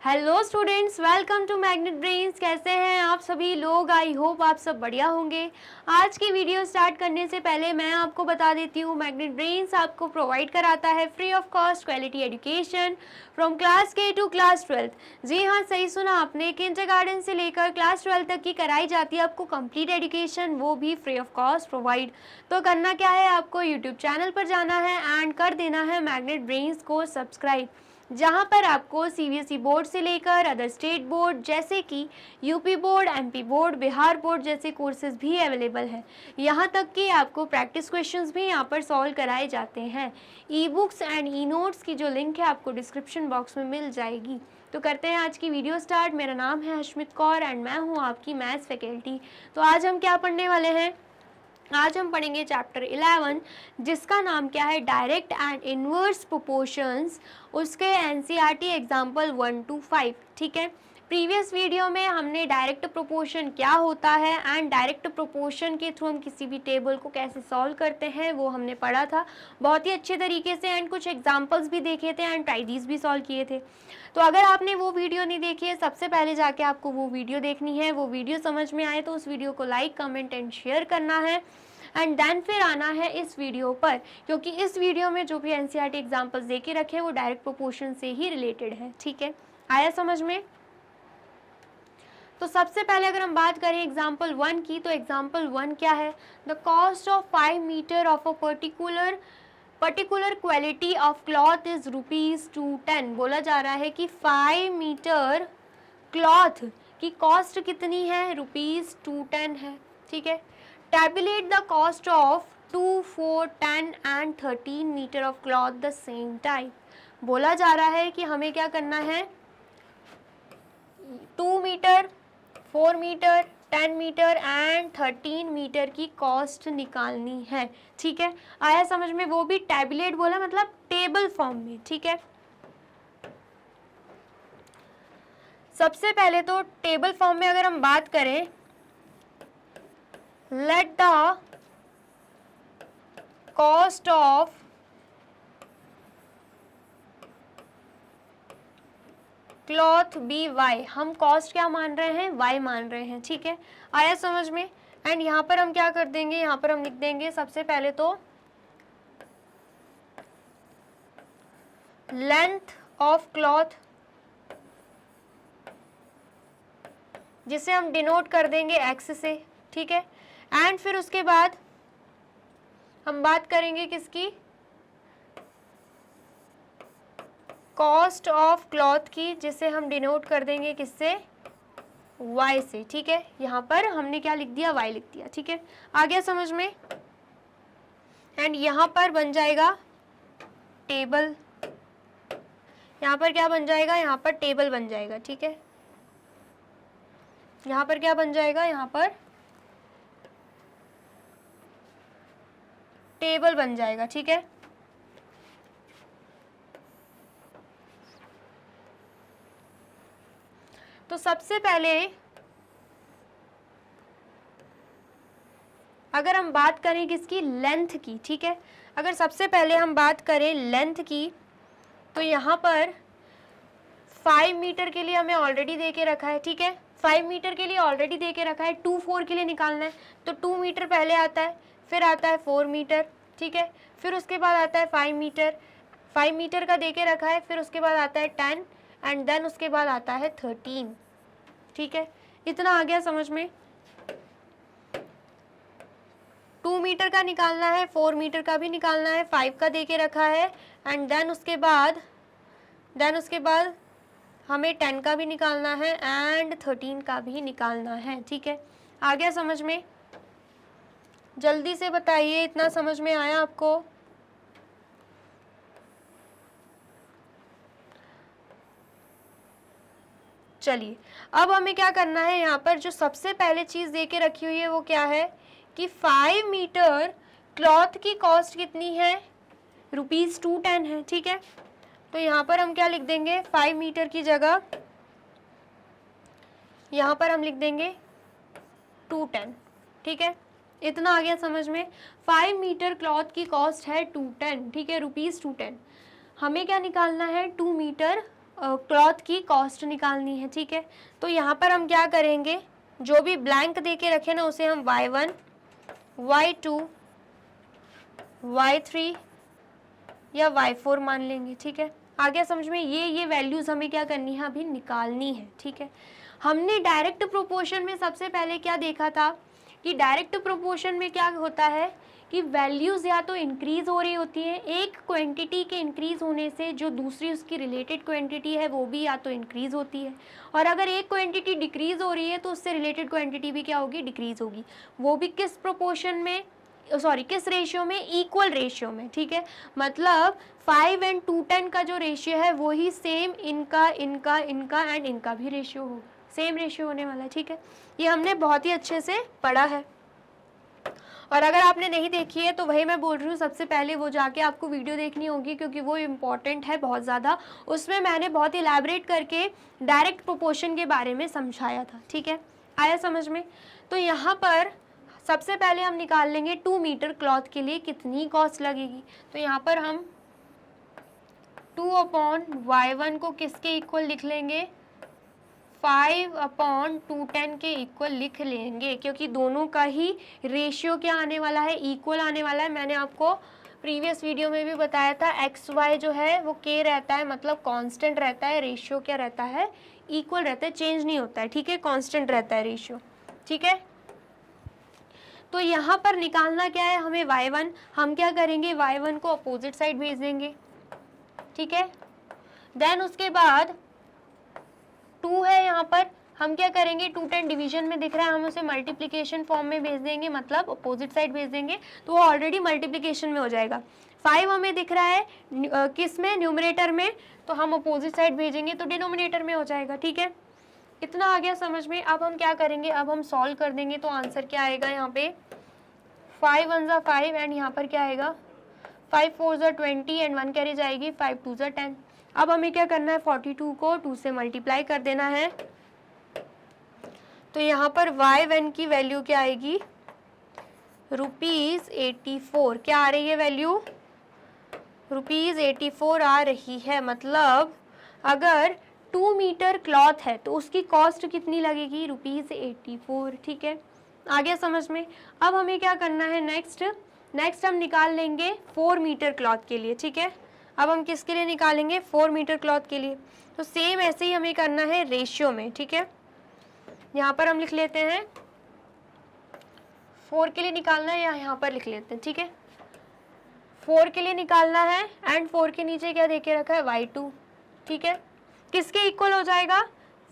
Hello students, welcome to magnet brains. कैसे हैं आप सभी लोग? आई होप आप सब बढ़िया होंगे। आज की वीडियो स्टार्ट करने से पहले मैं आपको बता देती हूँ, मैग्नेट ब्रेन्स आपको प्रोवाइड कराता है free of cost quality education from class के टू क्लास 12th। जी हाँ, सही सुना आपने, किंडरगार्टन से लेकर क्लास 12 तक की कराई जाती है आपको कंप्लीट एजुकेशन, वो भी फ्री ऑफ कॉस्ट प्रोवाइड। तो करना क्या है, आपको यूट्यूब चैनल पर जाना है एंड कर देना है मैग्नेट ब्रेन्स को सब्सक्राइब, जहां पर आपको सीबीएसई बोर्ड से लेकर अदर स्टेट बोर्ड जैसे कि UP board, MP board, Bihar board जैसे कोर्सेज भी अवेलेबल हैं। यहां तक कि आपको प्रैक्टिस क्वेश्चंस भी यहां पर सॉल्व कराए जाते हैं। E books and e notes की जो लिंक है आपको डिस्क्रिप्शन बॉक्स में मिल जाएगी। तो करते हैं आज की वीडियो स्टार्ट। मेरा नाम है हशमित कौर एंड मैं हूँ आपकी मैथ्स फैकल्टी। तो आज हम क्या पढ़ने वाले हैं? आज हम पढ़ेंगे चैप्टर 11, जिसका नाम क्या है, डायरेक्ट एंड इनवर्स प्रोपोर्शंस। उसके एनसीईआरटी एग्जाम्पल 1 to 5। ठीक है, प्रीवियस वीडियो में हमने डायरेक्ट प्रोपोर्शन क्या होता है एंड डायरेक्ट प्रोपोर्शन के थ्रू हम किसी भी टेबल को कैसे सॉल्व करते हैं वो हमने पढ़ा था बहुत ही अच्छे तरीके से, एंड कुछ एग्जाम्पल्स भी देखे थे एंड ट्राइडीज भी सॉल्व किए थे। तो अगर आपने वो वीडियो नहीं देखी है, सबसे पहले जाके आपको वो वीडियो देखनी है। वो वीडियो समझ में आए तो उस वीडियो को लाइक, कमेंट एंड शेयर करना है एंड देन फिर आना है इस वीडियो पर, क्योंकि इस वीडियो में जो भी एनसीईआरटी एग्जाम्पल्स दे के रखे वो डायरेक्ट प्रोपोर्शन से ही रिलेटेड है। ठीक है, आया समझ में? तो सबसे पहले अगर हम बात करें एग्जाम्पल 1 की, तो एग्जाम्पल 1 क्या है? The cost of 5 metre of a particular quality of cloth is ₹210। बोला जा रहा है कि 5 मीटर क्लॉथ की कॉस्ट कितनी है? ₹210 है। ठीक है, tabulate the cost of 2, 4, 10 and 13 metre of cloth the same type. बोला जा रहा है कि हमें क्या करना है, 2 metre, 4 metre, 10 metre and 13 metre की कॉस्ट निकालनी है। ठीक है, आया समझ में? वो भी टैबुलेट बोला मतलब टेबल फॉर्म में। ठीक है, सबसे पहले तो टेबल फॉर्म में अगर हम बात करें, let the cost of cloth be Y. हम कॉस्ट क्या मान रहे हैं? वाई मान रहे हैं। ठीक है, आया समझ में? एंड यहाँ पर हम क्या कर देंगे, यहाँ पर हम लिख देंगे सबसे पहले तो लेंथ ऑफ क्लॉथ, जिसे हम डिनोट कर देंगे एक्स से। ठीक है, एंड फिर उसके बाद हम बात करेंगे किसकी? कॉस्ट ऑफ क्लॉथ की, जिसे हम डिनोट कर देंगे किससे? y से। ठीक है, यहाँ पर हमने क्या लिख दिया? y लिख दिया। ठीक है, आ गया समझ में? एंड यहाँ पर बन जाएगा टेबल, यहाँ पर क्या बन जाएगा? यहाँ पर टेबल बन जाएगा। ठीक है, यहाँ पर क्या बन जाएगा? यहाँ पर टेबल बन जाएगा। ठीक है, तो सबसे पहले अगर हम बात करें किसकी? लेंथ की। ठीक है, अगर सबसे पहले हम बात करें लेंथ की, तो यहाँ पर 5 मीटर के लिए हमें ऑलरेडी दे के रखा है। ठीक है, 5 मीटर के लिए ऑलरेडी दे के रखा है। 2, 4 के लिए निकालना है तो 2 मीटर पहले आता है, फिर आता है 4 मीटर। ठीक है, फिर उसके बाद आता है 5 मीटर, 5 मीटर का दे के रखा है, फिर उसके बाद आता है 10 एंड देन उसके बाद आता है 13। ठीक है, इतना आ गया समझ में? 2 मीटर का निकालना है, 4 मीटर का भी निकालना है, 5 का दे के रखा है एंड देन उसके बाद हमें 10 का भी निकालना है एंड 13 का भी निकालना है। ठीक है, आ गया समझ में? जल्दी से बताइए, इतना समझ में आया आपको? चलिए, अब हमें क्या करना है, यहाँ पर जो सबसे पहले चीज़ दे के रखी हुई है वो क्या है कि 5 मीटर क्लॉथ की कॉस्ट कितनी है? ₹210 है। ठीक है, तो यहाँ पर हम क्या लिख देंगे? 5 मीटर की जगह यहाँ पर हम लिख देंगे 210। ठीक है, इतना आ गया समझ में? 5 मीटर क्लॉथ की कॉस्ट है 210। ठीक है, ₹210। हमें क्या निकालना है? 2 मीटर क्लॉथ की कॉस्ट निकालनी है, ठीक है। तो यहाँ पर हम क्या करेंगे, जो भी ब्लैंक दे के रखे ना उसे हम y1, y2, y3 या y4 मान लेंगे, ठीक है। आगे समझ में, ये वैल्यूज हमें क्या करनी है, अभी निकालनी है, ठीक है। हमने डायरेक्ट प्रोपोर्शन में सबसे पहले क्या देखा था कि डायरेक्ट प्रोपोर्शन में क्या होता है कि वैल्यूज़ या तो इंक्रीज हो रही होती हैं, एक क्वांटिटी के इंक्रीज होने से जो दूसरी उसकी रिलेटेड क्वांटिटी है वो भी या तो इंक्रीज होती है, और अगर एक क्वांटिटी डिक्रीज हो रही है तो उससे रिलेटेड क्वांटिटी भी क्या होगी, डिक्रीज होगी। वो भी किस प्रोपोर्शन में, सॉरी किस रेशियो में, इक्वल रेशियो में, ठीक है। मतलब 5 and 210 का जो रेशियो है वही सेम इनका इनका इनका एंड इनका भी रेशियो होगा, सेम रेशियो होने वाला है, ठीक है। ये हमने बहुत ही अच्छे से पढ़ा है, और अगर आपने नहीं देखी है तो वही मैं बोल रही हूँ, सबसे पहले वो जाके आपको वीडियो देखनी होगी क्योंकि वो इम्पॉर्टेंट है बहुत ज़्यादा। उसमें मैंने बहुत इलैबोरेट करके डायरेक्ट प्रोपोर्शन के बारे में समझाया था, ठीक है। आया समझ में। तो यहाँ पर सबसे पहले हम निकाल लेंगे 2 मीटर क्लॉथ के लिए कितनी कॉस्ट लगेगी। तो यहाँ पर हम 2/y1 को किसके इक्वल लिख लेंगे, 5/210 के इक्वल लिख लेंगे, क्योंकि दोनों का ही रेशियो क्या आने वाला है, इक्वल आने वाला है। मैंने आपको प्रीवियस वीडियो में भी बताया था XY जो है वो k रहता है, मतलब कांस्टेंट रहता है, रेशियो क्या रहता है, इक्वल रहता है, चेंज नहीं होता है, ठीक है, कांस्टेंट रहता है रेशियो, ठीक है। तो यहाँ पर निकालना क्या है हमें, y1, हम क्या करेंगे, y1 को अपोजिट साइड भेज देंगे, ठीक है। देन उसके बाद 2 है, यहाँ पर हम क्या करेंगे, 210 डिवीजन में दिख रहा है, हम उसे मल्टीप्लिकेशन फॉर्म में भेज देंगे, मतलब अपोजिट साइड भेज देंगे, तो वो ऑलरेडी मल्टीप्लिकेशन में हो जाएगा। 5 हमें दिख रहा है किस में, न्यूमरेटर में, तो हम अपोजिट साइड भेजेंगे तो डिनोमिनेटर में हो जाएगा, ठीक है। इतना आ गया समझ में। अब हम क्या करेंगे, अब हम सॉल्व कर देंगे, तो आंसर क्या आएगा यहाँ पे, 5 1 ज़ा 5 एंड यहाँ पर क्या आएगा, 5 4 ज़ा 20 एंड 1 कैरी जाएगी, 5 2 ज़ा 10। अब हमें क्या करना है, 42 को 2 से मल्टीप्लाई कर देना है, तो यहाँ पर y1 की वैल्यू क्या आएगी, ₹84। क्या आ रही है वैल्यू, ₹84 आ रही है। मतलब अगर 2 मीटर क्लॉथ है तो उसकी कॉस्ट कितनी लगेगी, ₹84, ठीक है। आगे समझ में। अब हमें क्या करना है, नेक्स्ट हम निकाल लेंगे 4 मीटर क्लॉथ के लिए, ठीक है। अब हम किसके लिए निकालेंगे, 4 मीटर क्लॉथ के लिए। तो सेम ऐसे ही हमें करना है रेशियो में, ठीक है। यहाँ पर हम लिख लेते हैं 4 के लिए निकालना है, या यहाँ पर लिख लेते हैं, ठीक है। 4 के लिए निकालना है एंड 4 के नीचे क्या देके रखा है, y2, ठीक है। किसके इक्वल हो जाएगा,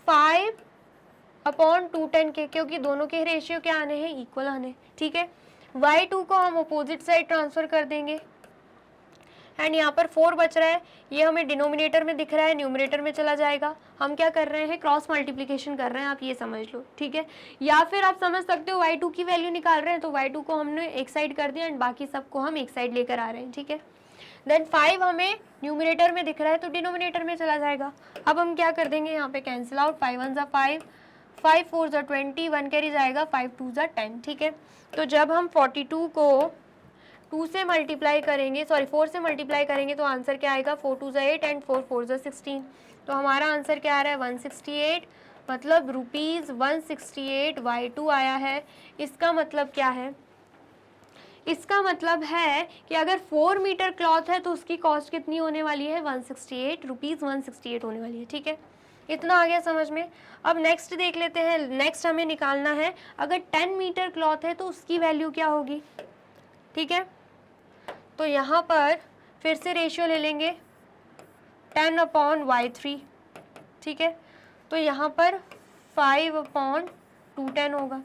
5/210 के, क्योंकि दोनों के रेशियो क्या आने हैं, इक्वल आने, ठीक है। y2 को हम अपोजिट साइड ट्रांसफर कर देंगे एंड यहाँ पर 4 बच रहा है, ये हमें डिनोमिनेटर में दिख रहा है, न्यूमरेटर में चला जाएगा। हम क्या कर रहे हैं, क्रॉस मल्टीप्लिकेशन कर रहे हैं, आप ये समझ लो, ठीक है। या फिर आप समझ सकते हो y2 की वैल्यू निकाल रहे हैं तो y2 को हमने एक साइड कर दिया एंड बाकी सबको हम एक साइड लेकर आ रहे हैं, ठीक है। देन 5 हमें न्यूमरेटर में दिख रहा है तो डिनोमिनेटर में चला जाएगा। अब हम क्या कर देंगे, यहाँ पे कैंसिल आउट, 5 1 ज़ा 5, 5 4 ज़ा 20, 1 कैरी जाएगा, 5 2 ज़ा 10, ठीक है। तो जब हम 42 को 2 से मल्टीप्लाई करेंगे, सॉरी 4 से मल्टीप्लाई करेंगे तो आंसर क्या आएगा, 4 2 ज़ा 8 एंड 4 4 ज़ा 16। तो हमारा आंसर क्या आ रहा है, 168, मतलब ₹168 y2 आया है। इसका मतलब क्या है, इसका मतलब है कि अगर 4 मीटर क्लॉथ है तो उसकी कॉस्ट कितनी होने वाली है, 168 रुपीज़ 168 होने वाली है, ठीक है। इतना आ गया समझ में। अब नेक्स्ट देख लेते हैं। नेक्स्ट हमें निकालना है अगर 10 मीटर क्लॉथ है तो उसकी वैल्यू क्या होगी, ठीक है। तो यहाँ पर फिर से रेशियो ले लेंगे 10/y3, ठीक है। तो यहाँ पर 5/210 होगा।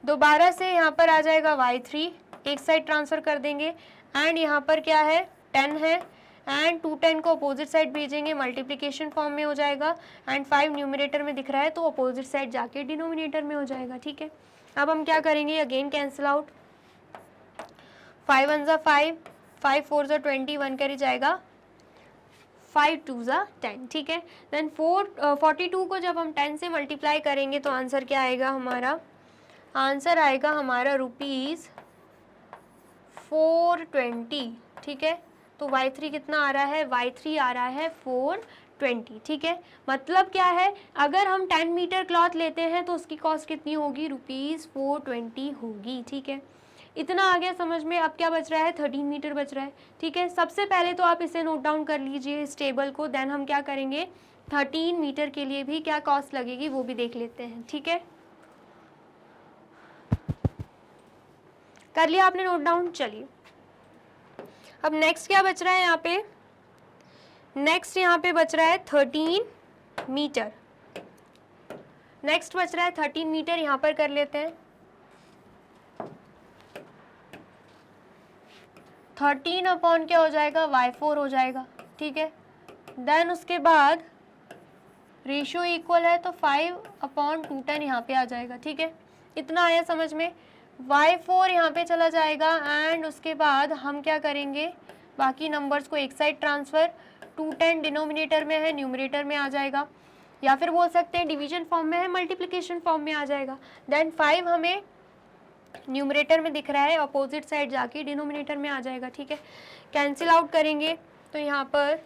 दोबारा से यहाँ पर आ जाएगा y3, एक साइड ट्रांसफ़र कर देंगे एंड यहाँ पर क्या है, 10 है एंड 210 को अपोजिट साइड भेजेंगे, मल्टीप्लिकेशन फॉर्म में हो जाएगा एंड 5 न्यूमरेटर में दिख रहा है तो अपोजिट साइड जाके डिनोमिनेटर में हो जाएगा, ठीक है। अब हम क्या करेंगे, अगेन कैंसिल आउट, 5 1 ज़ा 5, 5 4 ज़ा 20, 1 कैरी जाएगा, 5 2 ज़ा 10, ठीक है। देन 42 को जब हम 10 से मल्टीप्लाई करेंगे तो आंसर क्या आएगा हमारा, आंसर आएगा हमारा ₹420, ठीक है। तो y3 कितना आ रहा है, y3 आ रहा है 420। 20, ठीक है। मतलब क्या है, अगर हम 10 मीटर क्लॉथ लेते हैं तो उसकी कॉस्ट कितनी होगी, ₹420 होगी, ठीक है। इतना आ गया समझ में। अब क्या बच रहा है, 13 मीटर बच रहा है, ठीक है। सबसे पहले तो आप इसे नोट डाउन कर लीजिए इस टेबल को, देन हम क्या करेंगे, 13 मीटर के लिए भी क्या कॉस्ट लगेगी वो भी देख लेते हैं, ठीक है। कर लिया आपने नोट डाउन, चलिए अब नेक्स्ट क्या बच रहा है यहाँ पे, नेक्स्ट यहाँ पे बच रहा है 13 मीटर। नेक्स्ट बच रहा है 13 मीटर, यहाँ पर कर लेते हैं। 13 अपॉन क्या हो जाएगा, y4 हो जाएगा, ठीक है। देन उसके बाद रेशियो इक्वल है तो 5/210 यहाँ पे आ जाएगा, ठीक है। इतना आया समझ में। y4 यहाँ पे चला जाएगा एंड उसके बाद हम क्या करेंगे, बाकी नंबर्स को एक साइड ट्रांसफ़र, 210 डिनोमिनेटर में है, न्यूमरेटर में आ जाएगा, या फिर बोल सकते हैं डिवीजन फॉर्म में है, मल्टीप्लिकेशन फॉर्म में आ जाएगा। देन 5 हमें न्यूमरेटर में दिख रहा है, अपोजिट साइड जाके डिनोमिनेटर में आ जाएगा, ठीक है। कैंसिल आउट करेंगे तो यहाँ पर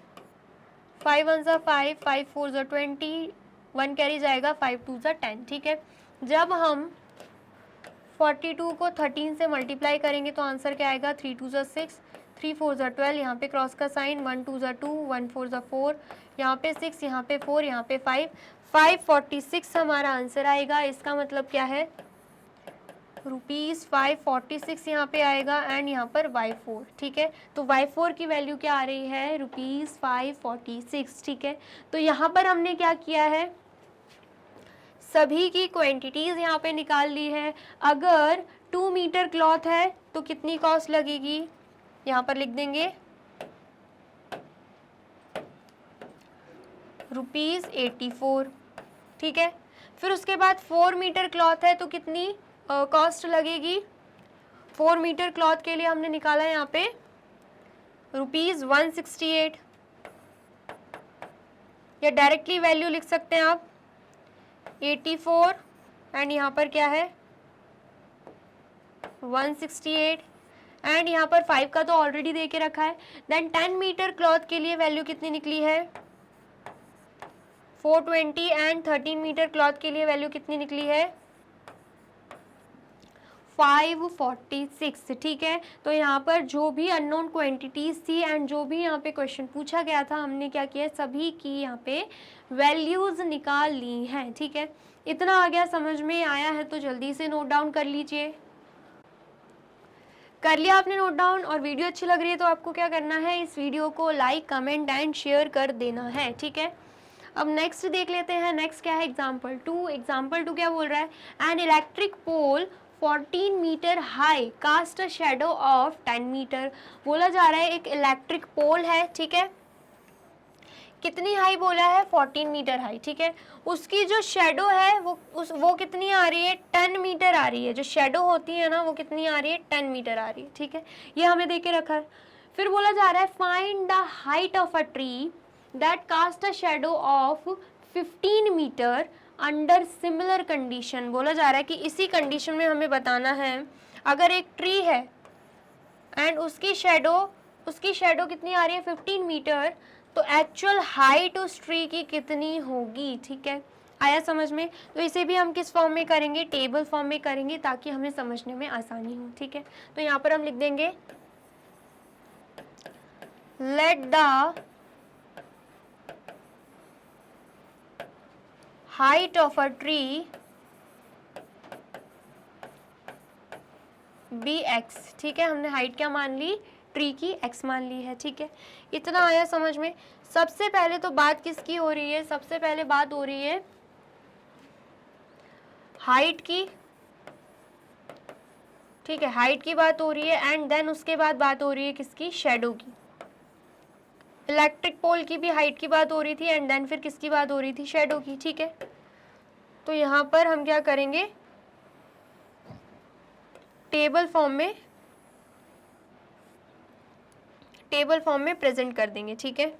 5 1 ज़ा 5, 5 4 ज़ा 20, 1 कैरी जाएगा, 5 2 ज़ा 10, ठीक है। जब हम 42 को 13 से मल्टीप्लाई करेंगे तो आंसर क्या आएगा, 3 2 ज़ा 6, 3 4 ज़ा 12, यहाँ पे क्रॉस का साइन, 1 2 ज़ा 2, 1 4 ज़ा 4, यहाँ पे 6, यहाँ पे 4, यहाँ पे 5, 546 हमारा आंसर आएगा। इसका मतलब क्या है, ₹546 यहाँ पे आएगा एंड यहाँ पर y4, ठीक है। तो y4 की वैल्यू क्या आ रही है, ₹546, ठीक है। तो यहाँ पर हमने क्या किया है, सभी की क्वांटिटीज़ यहाँ पे निकाल ली है। अगर 2 मीटर क्लॉथ है तो कितनी कॉस्ट लगेगी, यहाँ पर लिख देंगे ₹84, ठीक है। फिर उसके बाद 4 मीटर क्लॉथ है तो कितनी कॉस्ट लगेगी, 4 मीटर क्लॉथ के लिए हमने निकाला है यहाँ पे ₹168, या डायरेक्टली वैल्यू लिख सकते हैं आप 84 एंड यहाँ पर क्या है 168 एंड यहाँ पर 5 का तो ऑलरेडी दे के रखा है। देन 10 मीटर क्लॉथ के लिए वैल्यू कितनी निकली है, 420 एंड 13 मीटर क्लॉथ के लिए वैल्यू कितनी निकली है, 546, ठीक है। तो यहाँ पर जो भी अननोन क्वांटिटीज थी एंड जो भी यहाँ पे क्वेश्चन पूछा गया था, हमने क्या किया, सभी की यहाँ पे वैल्यूज निकाल ली हैं, ठीक है। इतना आ गया समझ में आया है तो जल्दी से नोट डाउन कर लीजिए। कर लिया आपने नोट डाउन, और वीडियो अच्छी लग रही है तो आपको क्या करना है, इस वीडियो को लाइक कमेंट एंड शेयर कर देना है, ठीक है। अब नेक्स्ट देख लेते हैं, नेक्स्ट क्या है, एग्जाम्पल 2। एग्जाम्पल 2 क्या बोल रहा है, an electric pole 14 metre high cast a shadow of 10 metre. बोला जा रहा है एक इलेक्ट्रिक पोल है, ठीक है, कितनी हाई बोला है, 14 मीटर हाई, ठीक है। उसकी जो शेडो है वो कितनी आ रही है, 10 मीटर आ रही है। जो शेडो होती है ना वो कितनी आ रही है, 10 मीटर आ रही है, ठीक है। ये हमें दे के रखा है। फिर बोला जा रहा है find the height of a tree that cast a shadow of 15 metre under similar condition. बोला जा रहा है कि इसी कंडीशन में हमें बताना है, अगर एक ट्री है एंड उसकी शेडो कितनी आ रही है, 15 मीटर, तो एक्चुअल हाइट उस ट्री की कितनी होगी, ठीक है। आया समझ में। तो इसे भी हम किस फॉर्म में करेंगे, टेबल फॉर्म में करेंगे ताकि हमें समझने में आसानी हो, ठीक है। तो यहाँ पर हम लिख देंगे let the height of a tree be X, ठीक है। हमने हाइट क्या मान ली, ट्री की x मान ली है, ठीक है। इतना आया समझ में। सबसे पहले तो बात किसकी हो रही है, सबसे पहले बात हो रही है हाइट की, ठीक है, हाइट की बात हो रही है एंड देन उसके बाद बात हो रही है किसकी, शेडो की। इलेक्ट्रिक पोल की भी हाइट की बात हो रही थी एंड देन फिर किसकी बात हो रही थी, शेडो की, ठीक है। तो यहाँ पर हम क्या करेंगे, टेबल फॉर्म में प्रेजेंट कर देंगे, ठीक है।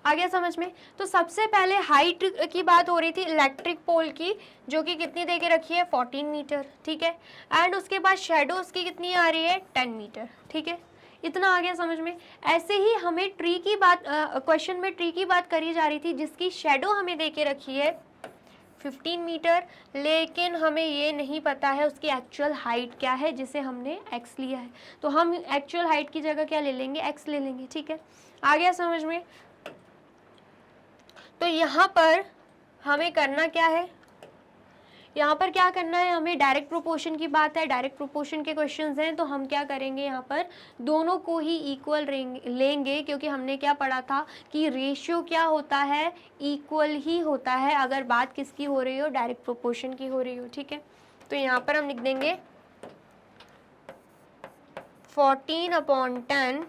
आ गया समझ में। तो सबसे पहले हाइट की बात हो रही थी इलेक्ट्रिक पोल की, जो कि कितनी दे के रखी है, 14 मीटर, ठीक है। एंड उसके बाद शेडो उसकी कितनी आ रही है, 10 मीटर, ठीक है। इतना आ गया समझ में। ऐसे ही हमें ट्री की बात, क्वेश्चन में ट्री की बात करी जा रही थी जिसकी शेडो हमें दे के रखी है 15 मीटर, लेकिन हमें ये नहीं पता है उसकी एक्चुअल हाइट क्या है जिसे हमने x लिया है। तो हम एक्चुअल हाइट की जगह क्या ले लेंगे, x ले लेंगे। ठीक है, आ गया समझ में। तो यहाँ पर हमें करना क्या है, यहाँ पर क्या करना है, हमें डायरेक्ट प्रोपोर्शन की बात है, डायरेक्ट प्रोपोर्शन के क्वेश्चंस हैं, तो हम क्या करेंगे, यहाँ पर दोनों को ही इक्वल लेंगे, क्योंकि हमने क्या पढ़ा था कि रेशियो क्या होता है, इक्वल ही होता है अगर बात किसकी हो रही हो, डायरेक्ट प्रोपोर्शन की हो रही हो। ठीक है, तो यहाँ पर हम लिख देंगे 14/10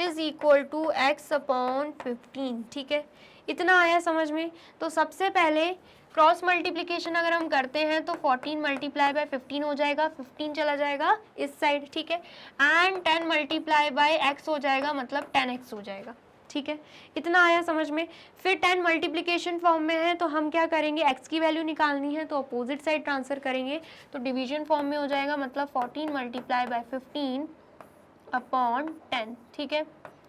इज इक्वल टू x/15। ठीक है, इतना आया समझ में। तो सबसे पहले क्रॉस मल्टीप्लिकेशन अगर हम करते हैं तो 14 मल्टीप्लाई बाय 15 हो जाएगा, 15 चला जाएगा इस साइड। ठीक है, एंड 10 मल्टीप्लाई बाय x हो जाएगा, मतलब 10x हो जाएगा। ठीक है, इतना आया समझ में। फिर 10 मल्टीप्लिकेशन फॉर्म में है तो हम क्या करेंगे, x की वैल्यू निकालनी है तो अपोजिट साइड ट्रांसफर करेंगे, तो डिवीजन फॉर्म में हो जाएगा, मतलब 14 मल्टीप्लाई बाय 15/10। ठीक है,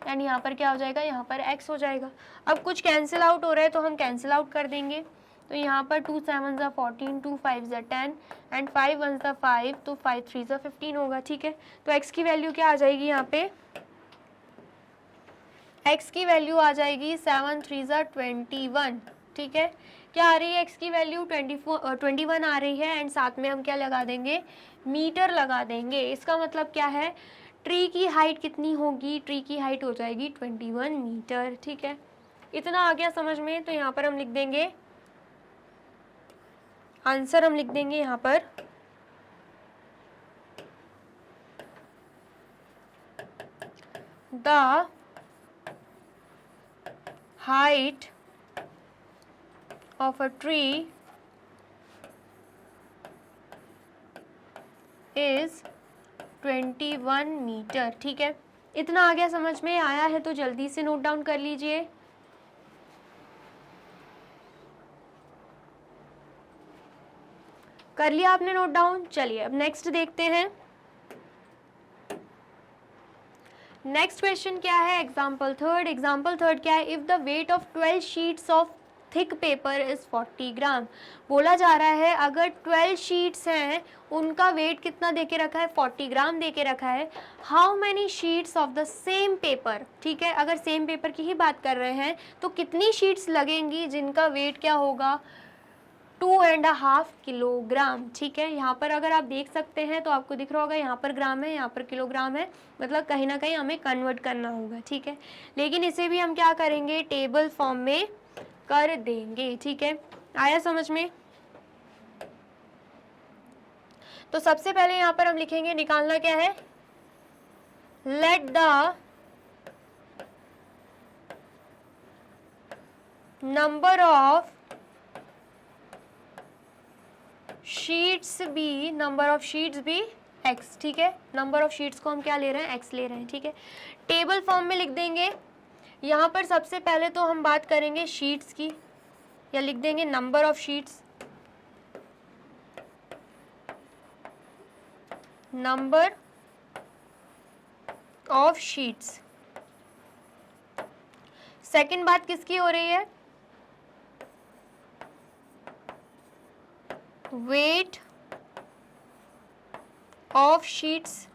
एंड यहाँ पर क्या हो जाएगा, यहाँ पर x हो जाएगा। अब कुछ कैंसिल आउट हो रहा है तो हम कैंसिल आउट कर देंगे, तो यहाँ पर 2 7 14, 2 5 10 एंड 5 1 5, तो 5 3 15 होगा। ठीक है, तो x की वैल्यू क्या आ जाएगी, यहाँ पे x की वैल्यू आ जाएगी 7 3 21। ठीक है, क्या आ रही है x की वैल्यू, 21 आ रही है, एंड साथ में हम क्या लगा देंगे, मीटर लगा देंगे। इसका मतलब क्या है, ट्री की हाइट कितनी होगी, ट्री की हाइट हो जाएगी 21 मीटर। ठीक है, इतना आ गया समझ में। तो यहाँ पर हम लिख देंगे आंसर, हम लिख देंगे यहाँ पर the height of a tree is 21 metre. ठीक है, इतना आ गया समझ में। आया है तो जल्दी से नोट डाउन कर लीजिए। कर लिया आपने नोट डाउन। चलिए अब नेक्स्ट देखते हैं। नेक्स्ट क्वेश्चन क्या है, एग्जाम्पल थर्ड। एग्जाम्पल थर्ड क्या है, if the weight of 12 sheets of thick paper is 40 ग्राम। बोला जा रहा है अगर 12 शीट्स हैं उनका वेट कितना देके रखा है, 40 ग्राम देके रखा है। How many sheets of the same paper. ठीक है, अगर सेम पेपर की ही बात कर रहे हैं तो कितनी शीट्स लगेंगी जिनका वेट क्या होगा, 2.5 किलोग्राम। ठीक है, यहाँ पर अगर आप देख सकते हैं तो आपको दिख रहा होगा, यहाँ पर ग्राम है, यहाँ पर किलोग्राम है, मतलब कहीं ना कहीं हमें कन्वर्ट करना होगा। ठीक है, लेकिन इसे भी हम क्या करेंगे, टेबल फॉर्म में कर देंगे। ठीक है, आया समझ में। तो सबसे पहले यहाँ पर हम लिखेंगे, निकालना क्या है, let the number of sheets be, number of sheets be x। ठीक है, नंबर ऑफ शीट्स को हम क्या ले रहे हैं, x ले रहे हैं। ठीक है, टेबल फॉर्म में लिख देंगे। यहाँ पर सबसे पहले तो हम बात करेंगे शीट्स की, या लिख देंगे number of sheets, number of sheets. Second बात किसकी हो रही है, वेट ऑफ शीट्स।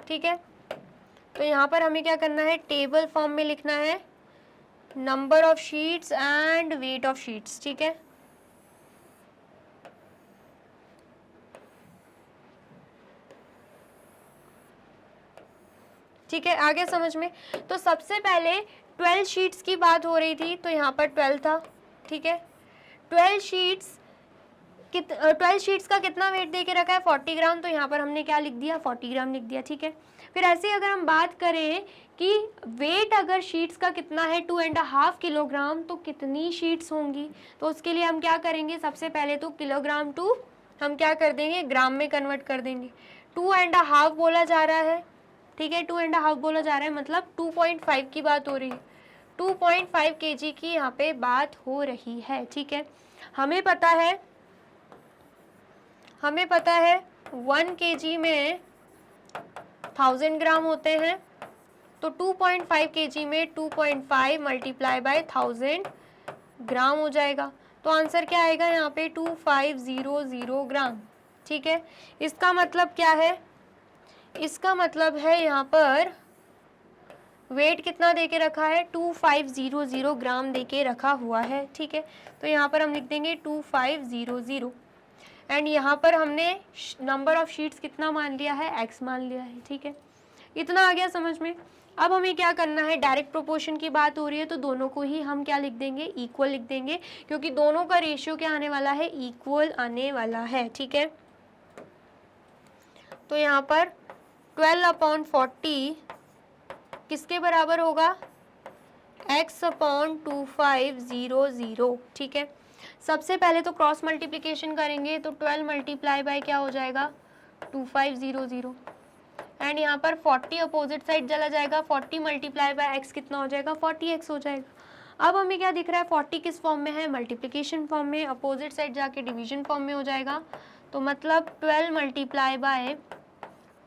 ठीक है, तो यहाँ पर हमें क्या करना है, टेबल फॉर्म में लिखना है number of sheets and weight of sheets. ठीक है, ठीक है, आगे समझ में। तो सबसे पहले 12 शीट्स की बात हो रही थी, तो यहाँ पर 12 था। ठीक है, 12 शीट्स का कितना वेट दे के रखा है, 40 ग्राम, तो यहाँ पर हमने क्या लिख दिया, 40 ग्राम लिख दिया। ठीक है, फिर ऐसे अगर हम बात करें कि वेट अगर शीट्स का कितना है, 2.5 किलोग्राम, तो कितनी शीट्स होंगी, तो उसके लिए हम क्या करेंगे, सबसे पहले तो किलोग्राम टू हम क्या कर देंगे, ग्राम में कन्वर्ट कर देंगे। 2.5 बोला जा रहा है। ठीक है, 2.5 बोला जा रहा है, मतलब 2.5 की बात हो रही है, 2.5 kg की यहाँ पे बात हो रही है। ठीक है, हमें पता है 1 kg में 1000 ग्राम होते हैं, तो 2.5 kg में 2.5 मल्टीप्लाई बाय 1000 ग्राम हो जाएगा। तो आंसर क्या आएगा यहाँ पे 2500 ग्राम। ठीक है, इसका मतलब क्या है, इसका मतलब है यहाँ पर वेट कितना देके रखा है, 2500 ग्राम देके रखा हुआ है। ठीक है, तो यहाँ पर हम लिख देंगे 2500 एंड यहाँ पर हमने नंबर ऑफ शीट्स कितना मान लिया है, x मान लिया है। ठीक है, इतना आ गया समझ में। अब हमें क्या करना है, डायरेक्ट प्रोपोर्शन की बात हो रही है तो दोनों को ही हम क्या लिख देंगे, इक्वल लिख देंगे, क्योंकि दोनों का रेशियो क्या आने वाला है, इक्वल आने वाला है। ठीक है, तो यहाँ पर 12/40 किसके बराबर होगा, x/2500। ठीक है, सबसे पहले तो क्रॉस मल्टीप्लिकेशन करेंगे, तो 12 मल्टीप्लाई बाय क्या हो जाएगा, 2500 एंड यहाँ पर 40 अपोजिट साइड चला जाएगा, 40 मल्टीप्लाई बाय x कितना हो जाएगा, 40x हो जाएगा। अब हमें क्या दिख रहा है, 40 किस फॉर्म में है, मल्टीप्लिकेशन फॉर्म में, अपोजिट साइड जाके डिवीजन फॉर्म में हो जाएगा। तो मतलब 12 मल्टीप्लाई बाय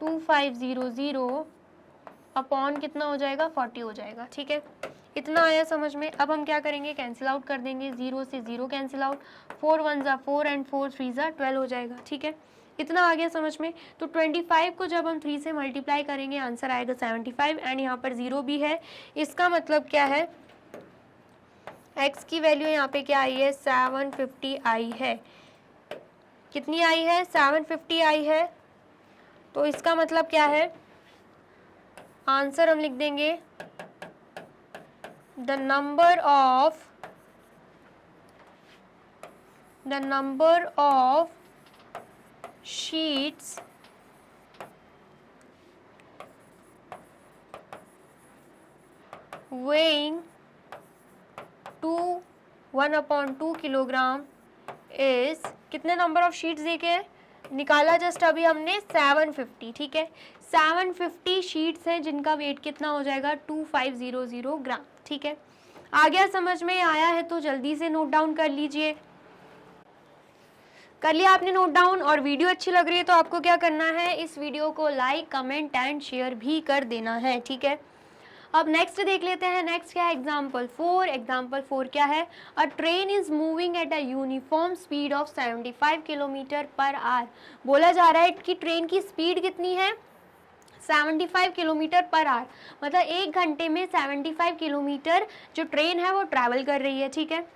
2500 अपॉन कितना हो जाएगा, 40 हो जाएगा। ठीक है, इतना आया समझ में। अब हम क्या करेंगे, कैंसिल आउट कर देंगे, 0 से 0 कैंसिल आउट, 4 1 ज़ा 4 एंड 4 3 ज़ा 12 हो जाएगा। ठीक है, इतना आ गया समझ में। तो 25 को जब हम 3 से मल्टीप्लाई करेंगे आंसर आएगा 75 एंड यहाँ पर 0 भी है। इसका मतलब क्या है, x की वैल्यू यहाँ पे क्या आई है, 750 आई है। कितनी आई है, 750 आई है। तो इसका मतलब क्या है, आंसर हम लिख देंगे the number of sheets weighing 1/2 kilogram is, कितने नंबर ऑफ शीट्स देखे निकाला जस्ट अभी हमने, 750। ठीक है, 750 शीट्स हैं जिनका वेट कितना हो जाएगा, 2500 ग्राम। ठीक है, आ गया समझ में, आया है तो जल्दी से नोट डाउन कर लीजिए। कर लिया आपने नोट डाउन, और वीडियो अच्छी लग रही है तो आपको क्या करना है, इस वीडियो को लाइक कमेंट एंड शेयर भी कर देना है। ठीक है, अब नेक्स्ट देख लेते हैं, नेक्स्ट क्या है, एग्जाम्पल 4। एग्जाम्पल 4 क्या है, अ train is moving at a uniform speed of 75 kilometre per hour. बोला जा रहा है कि ट्रेन की स्पीड कितनी है, 75 किलोमीटर पर आवर, मतलब 1 घंटे में 75 किलोमीटर जो ट्रेन है वो ट्रैवल कर रही है। ठीक है,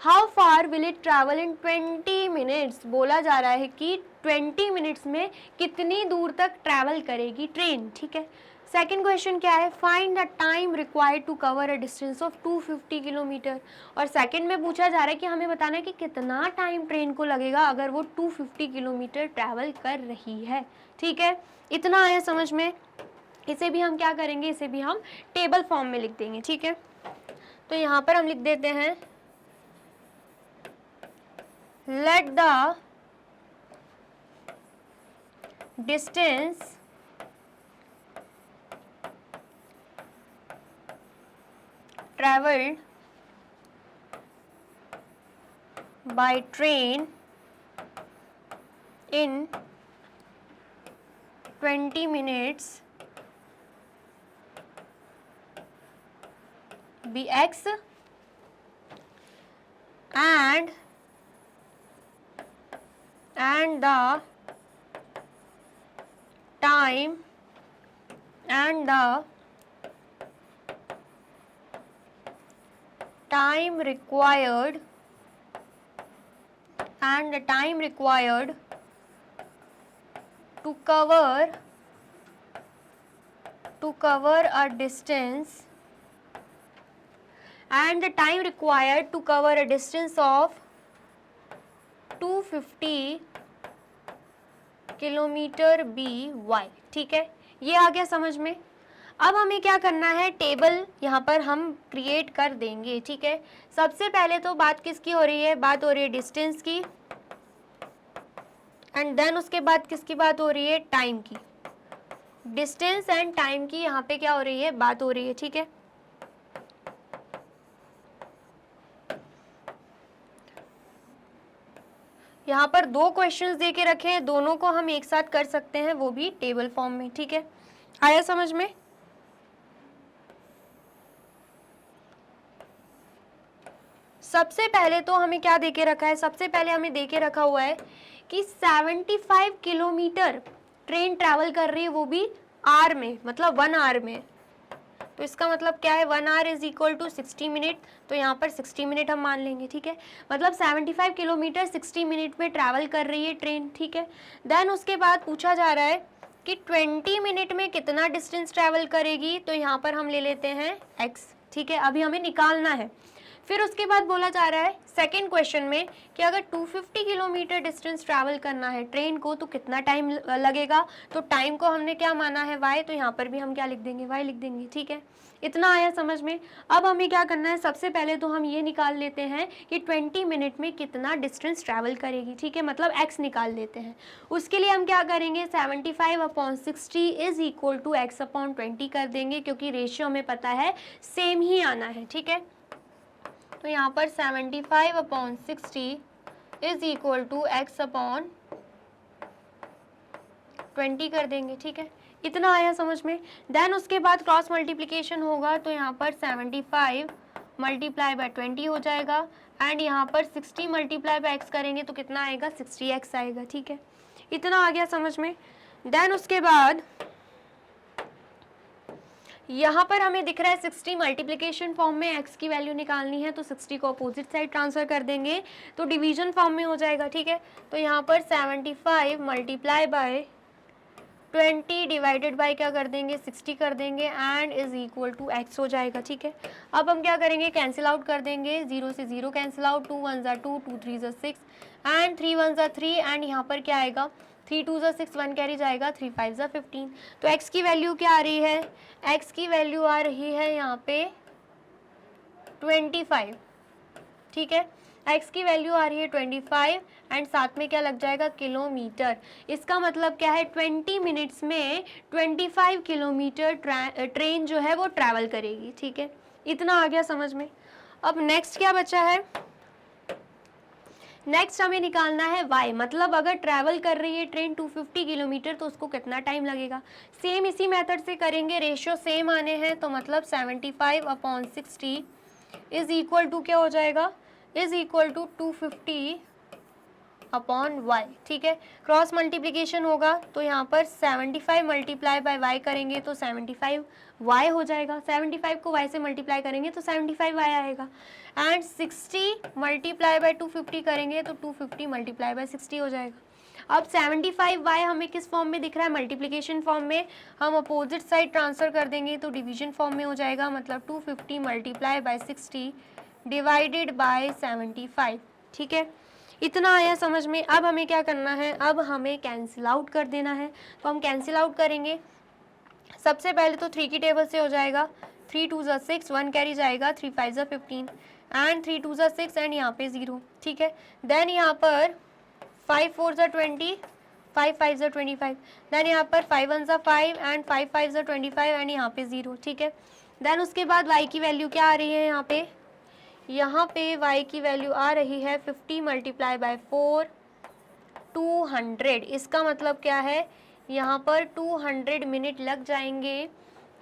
how far will it travel in 20 minutes. बोला जा रहा है कि 20 मिनट्स में कितनी दूर तक ट्रैवल करेगी ट्रेन। ठीक है, सेकेंड क्वेश्चन क्या है, find the time required to cover a distance of 250 kilometre. और सेकेंड में पूछा जा रहा है कि हमें बताना है कि कितना टाइम ट्रेन को लगेगा अगर वो 250 किलोमीटर ट्रैवल कर रही है। ठीक है, इतना आया समझ में। इसे भी हम क्या करेंगे, इसे भी हम टेबल फॉर्म में लिख देंगे। ठीक है, तो यहाँ पर हम लिख देते हैं, let the distance traveled by train in 20 minutes be x and the time required to cover a distance and the time required to cover a distance of 250 kilometre be Y. ठीक है, ये आ गया समझ में। अब हमें क्या करना है, टेबल यहाँ पर हम क्रिएट कर देंगे। ठीक है, सबसे पहले तो बात किसकी हो रही है, बात हो रही है डिस्टेंस की, एंड देन उसके बाद किसकी बात हो रही है, टाइम की। डिस्टेंस एंड टाइम की यहाँ पे क्या हो रही है, बात हो रही है। ठीक है, यहाँ पर 2 क्वेश्चंस दे के रखे हैं, दोनों को हम एक साथ कर सकते हैं, वो भी टेबल फॉर्म में। ठीक है, आया समझ में? सबसे पहले तो हमें क्या देके रखा है, सबसे पहले हमें देके रखा हुआ है कि 75 किलोमीटर ट्रेन ट्रैवल कर रही है, वो भी आवर में, मतलब 1 आवर में। तो इसका मतलब क्या है, 1 hour is equal to 60 minute, तो यहाँ पर 60 मिनट हम मान लेंगे, ठीक है। मतलब 75 किलोमीटर 60 मिनट में ट्रैवल कर रही है ट्रेन, ठीक है। देन उसके बाद पूछा जा रहा है कि 20 मिनट में कितना डिस्टेंस ट्रैवल करेगी, तो यहाँ पर हम ले लेते हैं x, ठीक है। अभी हमें निकालना है। फिर उसके बाद बोला जा रहा है सेकेंड क्वेश्चन में कि अगर 250 किलोमीटर डिस्टेंस ट्रैवल करना है ट्रेन को तो कितना टाइम लगेगा, तो टाइम को हमने क्या माना है y, तो यहाँ पर भी हम क्या लिख देंगे, y लिख देंगे, ठीक है। इतना आया समझ में? अब हमें क्या करना है, सबसे पहले तो हम ये निकाल लेते हैं कि 20 मिनट में कितना डिस्टेंस ट्रैवल करेगी, ठीक है, मतलब x निकाल लेते हैं। उसके लिए हम क्या करेंगे, 75/60 इज इक्वल टू x/20 कर देंगे, क्योंकि रेशियो हमें पता है सेम ही आना है, ठीक है। तो यहाँ पर 75/60 इज इक्वल टू x/20 कर देंगे, ठीक है। इतना आया समझ में? देन उसके बाद क्रॉस मल्टीप्लिकेशन होगा, तो यहाँ पर 75 मल्टीप्लाई बाय 20 हो जाएगा, एंड यहाँ पर 60 मल्टीप्लाई बाय x करेंगे तो कितना आएगा, 60x आएगा, ठीक है। इतना आ गया समझ में? देन उसके बाद यहाँ पर हमें दिख रहा है 60 मल्टीप्लिकेशन फॉर्म में x की वैल्यू निकालनी है, तो 60 को अपोजिट साइड ट्रांसफर कर देंगे तो डिवीजन फॉर्म में हो जाएगा, ठीक है। तो यहाँ पर 75 मल्टीप्लाई बाय 20 डिवाइडेड बाय क्या कर देंगे, 60 कर देंगे, and is equal to x हो जाएगा, ठीक है। अब हम क्या करेंगे, कैंसिल आउट कर देंगे, 0 से 0 कैंसिल आउट, 2 1 2, 2 3 6, एंड 3 1 3, एंड यहाँ पर क्या आएगा, 3 2 6, 1 कैरी जाएगा, 3 5 15। तो x की वैल्यू क्या आ रही है, x की वैल्यू आ रही है यहाँ पे 25, ठीक है। x की वैल्यू आ रही है 25, एंड साथ में क्या लग जाएगा, किलोमीटर। इसका मतलब क्या है, 20 मिनट्स में 25 किलोमीटर ट्रेन जो है वो ट्रैवल करेगी, ठीक है। इतना आ गया समझ में? अब नेक्स्ट क्या बचा है, नेक्स्ट हमें निकालना है y, मतलब अगर ट्रैवल कर रही है ट्रेन 250 किलोमीटर तो उसको कितना टाइम लगेगा। सेम इसी मेथड से करेंगे, रेशियो सेम आने हैं, तो मतलब 75/60 इज इक्वल टू क्या हो जाएगा, इज इक्वल टू 250/y, ठीक है। क्रॉस मल्टीप्लिकेशन होगा, तो यहाँ पर 75 मल्टीप्लाई बाय y करेंगे तो 75y हो जाएगा, 75 को y से मल्टीप्लाई करेंगे तो 75y आएगा, एंड 60 मल्टीप्लाई बाय 250 करेंगे तो 250 मल्टीप्लाई बाय 60 हो जाएगा। अब 75y हमें किस फॉर्म में दिख रहा है, मल्टीप्लिकेशन फॉर्म में, हम अपोजिट साइड ट्रांसफर कर देंगे तो डिवीजन फॉर्म में हो जाएगा, मतलब 250 मल्टीप्लाई बाय 60 डिवाइडेड बाय 75, ठीक है। इतना आया समझ में? अब हमें क्या करना है, अब हमें कैंसिल आउट कर देना है, तो हम कैंसिल आउट करेंगे। सबसे पहले तो 3 की टेबल से हो जाएगा, 3 2 6, 1 कैरी जाएगा, 3 5 15, एंड 3 2 6, एंड यहाँ पे 0, ठीक है। देन यहाँ पर 5 4 20, 5 5 25, देन यहाँ पर 5 1 5, एंड 5 5 25, एंड यहाँ पे 0, ठीक है। देन उसके बाद y की वैल्यू क्या आ रही है, यहाँ पे y की वैल्यू आ रही है 50 मल्टीप्लाई बाय 4, 200। इसका मतलब क्या है, यहाँ पर 200 मिनट लग जाएंगे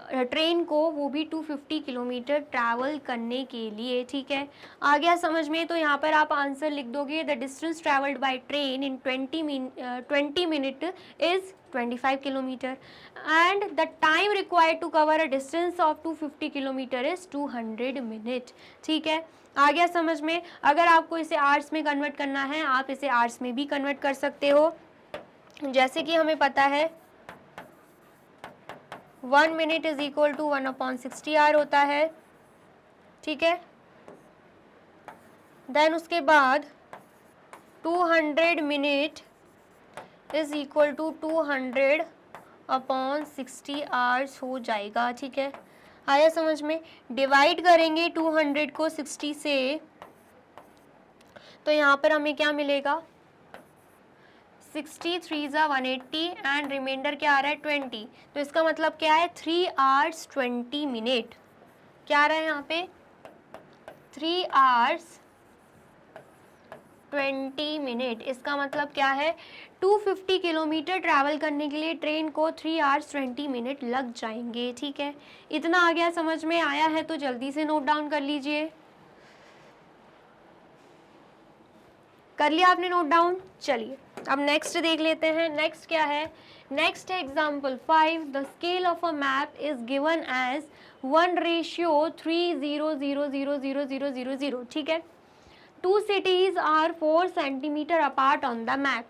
ट्रेन को, वो भी 250 किलोमीटर ट्रैवल करने के लिए, ठीक है। आ गया समझ में? तो यहाँ पर आप आंसर लिख दोगे, the distance travelled by train in 20 minute is 25 kilometre, and the time required to cover a distance of 250 kilometre is 200 minute, ठीक है। आ गया समझ में? अगर आपको इसे आवर्स में कन्वर्ट करना है, आप इसे आवर्स में भी कन्वर्ट कर सकते हो, जैसे कि हमें पता है 1 minute is equal to 1/60 hour होता है, ठीक है। देन उसके बाद 200 minute is equal to 200/60 hours हो जाएगा, ठीक है। आया समझ में? डिवाइड करेंगे 200 को 60 से, तो यहाँ पर हमें क्या मिलेगा, 60 3 ज़ा 180, एंड रिमाइंडर क्या आ रहा है 20, तो इसका मतलब क्या है 3 आवर्स 20 मिनट, क्या आ रहा है यहाँ पे 3 आवर्स 20 मिनट। इसका मतलब क्या है, 250 किलोमीटर ट्रैवल करने के लिए ट्रेन को 3 आवर्स 20 मिनट लग जाएंगे। ठीक है, इतना आ गया, समझ में आया है तो जल्दी से नोट डाउन कर लीजिए। कर लिया आपने नोट डाउन? चलिए अब नेक्स्ट देख लेते हैं। नेक्स्ट क्या है, नेक्स्ट है example 5। The scale of a map is given as 1:300000000। ठीक है, 2 cities are 4 centimetre apart on the map.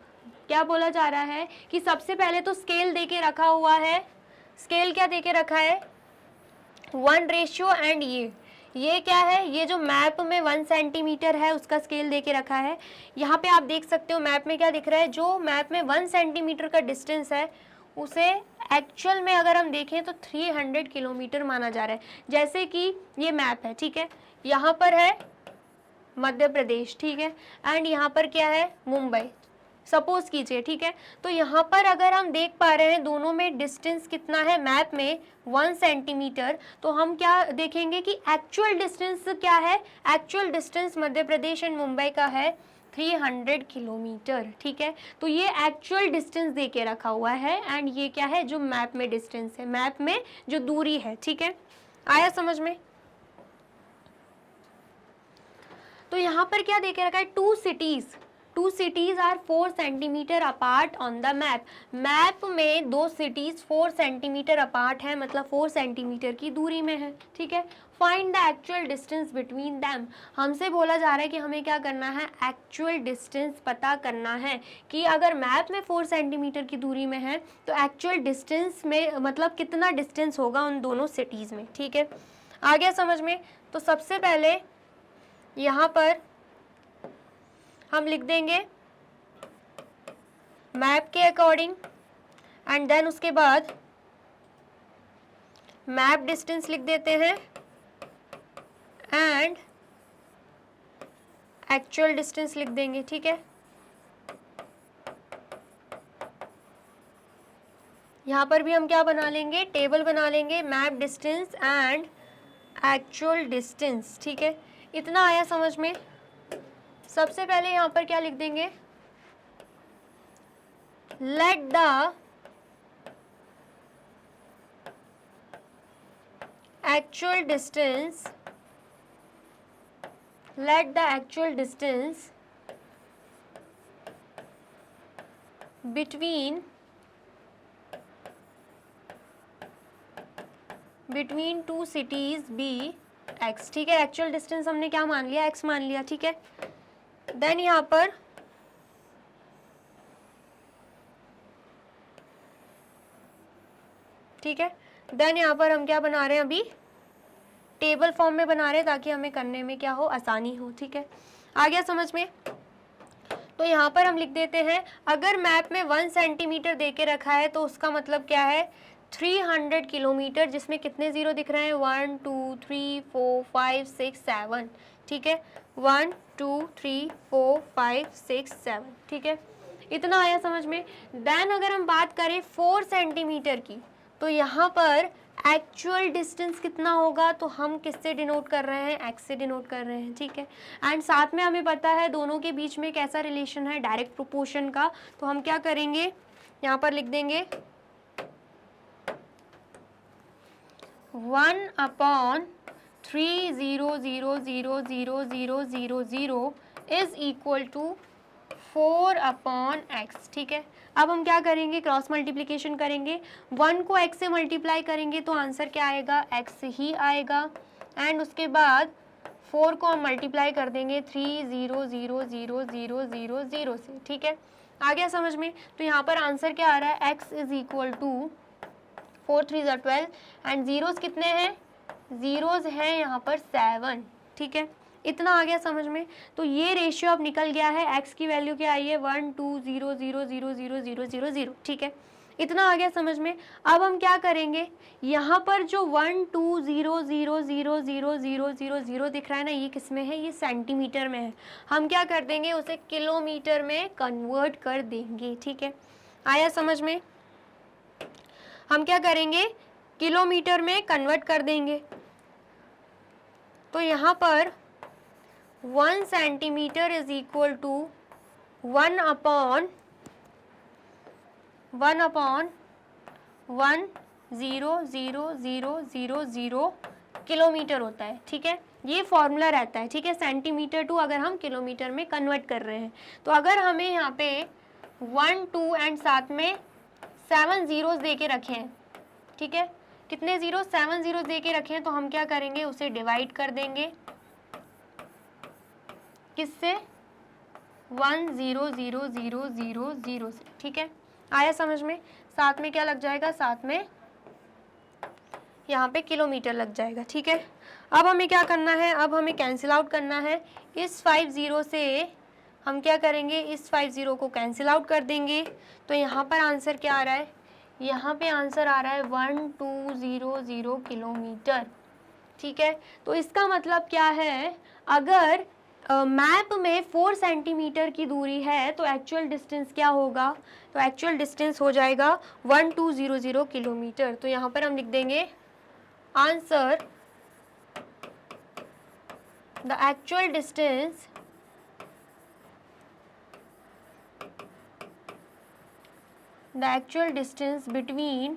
क्या बोला जा रहा है कि सबसे पहले तो स्केल देके रखा हुआ है। स्केल क्या देके रखा है, 1 रेशियो एंड ये क्या है, ये जो मैप में 1 सेंटीमीटर है उसका स्केल देके रखा है। यहाँ पे आप देख सकते हो मैप में क्या दिख रहा है, जो मैप में 1 सेंटीमीटर का डिस्टेंस है उसे एक्चुअल में अगर हम देखें तो 300 किलोमीटर माना जा रहा है। जैसे कि ये मैप है, ठीक है, यहाँ पर है मध्य प्रदेश, ठीक है, एंड यहाँ पर क्या है, मुंबई सपोज कीजिए। ठीक है, तो यहाँ पर अगर हम देख पा रहे हैं दोनों में डिस्टेंस कितना है, मैप में 1 सेंटीमीटर, तो हम क्या देखेंगे कि एक्चुअल डिस्टेंस क्या है, actual distance Madhya Pradesh and Mumbai का है 300 किलोमीटर। ठीक है, तो ये एक्चुअल डिस्टेंस दे के रखा हुआ है एंड ये क्या है, जो मैप में डिस्टेंस है, मैप में जो दूरी है। ठीक है, आया समझ में? तो यहाँ पर क्या देके रखा है, 2 cities are 4 centimetre apart on the map. Map में 2 cities 4 सेंटीमीटर अपार्ट है, मतलब 4 सेंटीमीटर की दूरी में है। ठीक है, find the actual distance between them. हमसे बोला जा रहा है कि हमें क्या करना है, एक्चुअल डिस्टेंस पता करना है कि अगर मैप में 4 सेंटीमीटर की दूरी में है तो एक्चुअल डिस्टेंस में मतलब कितना डिस्टेंस होगा उन दोनों सिटीज़ में। ठीक है, आ गया समझ में? तो सबसे पहले यहाँ पर हम लिख देंगे मैप के अकॉर्डिंग एंड देन उसके बाद मैप डिस्टेंस लिख देते हैं एंड एक्चुअल डिस्टेंस लिख देंगे। ठीक है, यहाँ पर भी हम क्या बना लेंगे, टेबल बना लेंगे, map distance and actual distance. ठीक है, इतना आया समझ में? सबसे पहले यहाँ पर क्या लिख देंगे, let the actual distance between 2 cities be x। ठीक है, एक्चुअल डिस्टेंस हमने क्या मान लिया, x मान लिया। ठीक है, देन यहाँ पर ठीक है, देन यहाँ पर हम क्या बना रहे हैं, अभी टेबल फॉर्म में बना रहे हैं ताकि हमें करने में क्या हो, आसानी हो। ठीक है, आ गया समझ में? तो यहाँ पर हम लिख देते हैं, अगर मैप में 1 सेंटीमीटर दे के रखा है तो उसका मतलब क्या है, 300 किलोमीटर, जिसमें कितने जीरो दिख रहे हैं, 1 2 3 4 5 6 7। ठीक है, 1 2 3 4 5 6 7। ठीक है, इतना आया समझ में? देन अगर हम बात करें 4 सेंटीमीटर की, तो यहाँ पर एक्चुअल डिस्टेंस कितना होगा, तो हम किससे डिनोट कर रहे हैं, एक्स से डिनोट कर रहे हैं। ठीक है, एंड साथ में हमें पता है दोनों के बीच में कैसा रिलेशन है, डायरेक्ट प्रोपोर्शन का। तो हम क्या करेंगे, यहाँ पर लिख देंगे 1/300000000 इज इक्वल टू 4/x। ठीक है, अब हम क्या करेंगे, क्रॉस मल्टीप्लिकेशन करेंगे, 1 को x से मल्टीप्लाई करेंगे तो आंसर क्या आएगा, x ही आएगा, एंड उसके बाद 4 को हम मल्टीप्लाई कर देंगे 3000000 से। ठीक है, आ गया समझ में? तो यहाँ पर आंसर क्या आ रहा है, x is equal to 4 3 12 and zeros कितने हैं, जीरोस हैं यहाँ पर 7। ठीक है, इतना आ गया समझ में? तो ये रेशियो अब निकल गया है, x की वैल्यू क्या आई है, 1 2 0 0 0 0 0 0 0। ठीक है, इतना आ गया समझ में? अब हम क्या करेंगे, यहाँ पर जो 1 2 0 0 0 0 0 0 0 दिख रहा है ना, ये किस में है, ये सेंटीमीटर में है। हम क्या कर देंगे, उसे किलोमीटर में कन्वर्ट कर देंगे। ठीक है, आया समझ में? हम क्या करेंगे, किलोमीटर में कन्वर्ट कर देंगे। तो यहाँ पर 1 centimetre is equal to 1 upon 1,000,000 kilometre होता है, ठीक है। ये फॉर्मूला रहता है, ठीक है, सेंटीमीटर टू अगर हम किलोमीटर में कन्वर्ट कर रहे हैं। तो अगर हमें यहाँ पे 1 2 एंड साथ में 7 जीरोस दे के रखे हैं, ठीक है, कितने जीरो, 7 जीरोस दे के रखे हैं, तो हम क्या करेंगे, उसे डिवाइड कर देंगे किससे, 1,0,0,0,0 से, ठीक है। आया समझ में, साथ में क्या लग जाएगा, साथ में यहाँ पे किलोमीटर लग जाएगा, ठीक है। अब हमें क्या करना है, अब हमें कैंसिल आउट करना है। इस 50 से हम क्या करेंगे, इस 50 को कैंसिल आउट कर देंगे। तो यहाँ पर आंसर क्या आ रहा है, यहाँ पे आंसर आ रहा है 1200 किलोमीटर, ठीक है। तो इसका मतलब क्या है, अगर मैप में 4 सेंटीमीटर की दूरी है तो एक्चुअल डिस्टेंस क्या होगा, तो एक्चुअल डिस्टेंस हो जाएगा 1200 किलोमीटर। तो यहाँ पर हम लिख देंगे answer, the actual distance between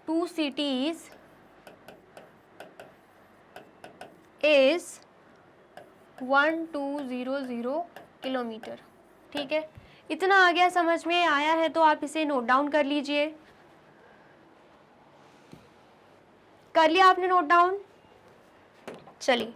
2 cities is 1200 kilometre, ठीक है। इतना आ गया, समझ में आया है तो आप इसे नोट डाउन कर लीजिए। कर लिया आपने नोट डाउन, चलिए।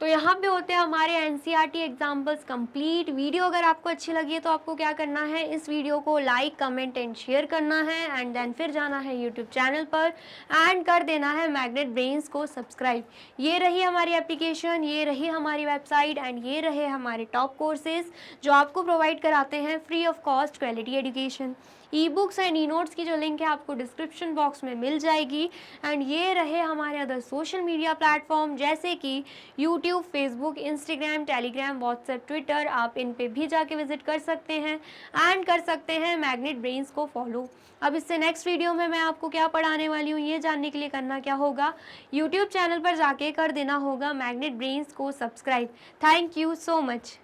तो यहाँ पे होते हैं हमारे एनसीईआरटी एग्जाम्पल्स कंप्लीट। वीडियो अगर आपको अच्छी लगी है तो आपको क्या करना है, इस वीडियो को लाइक कमेंट एंड शेयर करना है, एंड देन फिर जाना है यूट्यूब चैनल पर एंड कर देना है मैग्नेट ब्रेन्स को सब्सक्राइब। ये रही हमारी एप्लीकेशन, ये रही हमारी वेबसाइट एंड ये रहे हमारे टॉप कोर्सेज जो आपको प्रोवाइड कराते हैं free of cost quality education. E books and e notes की जो लिंक है आपको डिस्क्रिप्शन बॉक्स में मिल जाएगी। एंड ये रहे हमारे अदर सोशल मीडिया प्लेटफॉर्म जैसे कि YouTube, Facebook, Instagram, Telegram, WhatsApp, Twitter, आप इन पे भी जाके विजिट कर सकते हैं एंड कर सकते हैं मैग्नेट ब्रेन्स को फॉलो। अब इससे नेक्स्ट वीडियो में मैं आपको क्या पढ़ाने वाली हूँ ये जानने के लिए करना क्या होगा, यूट्यूब चैनल पर जाके कर देना होगा मैग्नेट ब्रेन्स को subscribe. Thank you so much.